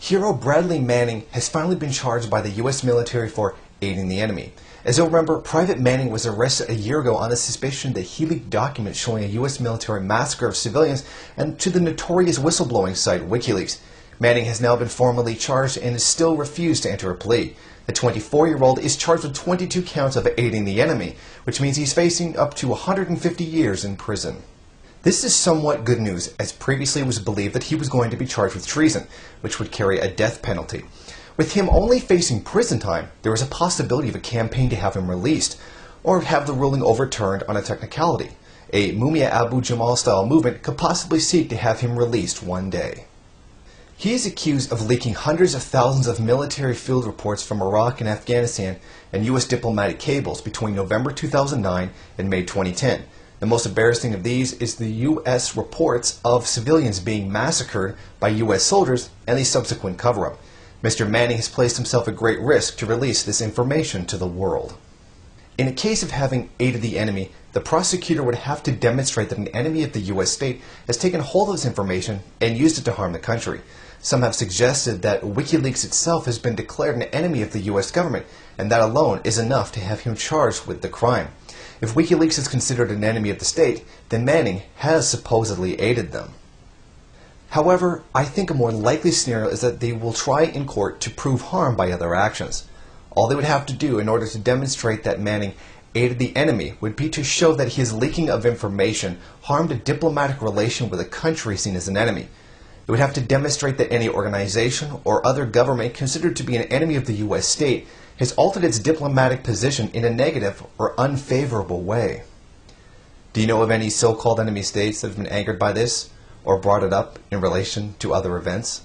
Hero Bradley Manning has finally been charged by the U.S. military for aiding the enemy. As you'll remember, Private Manning was arrested a year ago on the suspicion that he leaked documents showing a U.S. military massacre of civilians and to the notorious whistleblowing site WikiLeaks. Manning has now been formally charged and has still refused to enter a plea. The 24-year-old is charged with 22 counts of aiding the enemy, which means he's facing up to 150 years in prison. This is somewhat good news, as previously it was believed that he was going to be charged with treason, which would carry a death penalty. With him only facing prison time, there is a possibility of a campaign to have him released, or have the ruling overturned on a technicality. A Mumia Abu Jamal-style movement could possibly seek to have him released one day. He is accused of leaking hundreds of thousands of military field reports from Iraq and Afghanistan and U.S. diplomatic cables between November 2009 and May 2010. The most embarrassing of these is the U.S. reports of civilians being massacred by U.S. soldiers and the subsequent cover-up. Mr. Manning has placed himself at great risk to release this information to the world. In a case of having aided the enemy, the prosecutor would have to demonstrate that an enemy of the U.S. state has taken hold of this information and used it to harm the country. Some have suggested that WikiLeaks itself has been declared an enemy of the U.S. government, and that alone is enough to have him charged with the crime. If WikiLeaks is considered an enemy of the state, then Manning has supposedly aided them. However, I think a more likely scenario is that they will try in court to prove harm by other actions. All they would have to do in order to demonstrate that Manning aided the enemy would be to show that his leaking of information harmed a diplomatic relation with a country seen as an enemy. It would have to demonstrate that any organization or other government considered to be an enemy of the U.S. state has altered its diplomatic position in a negative or unfavorable way. Do you know of any so-called enemy states that have been angered by this or brought it up in relation to other events?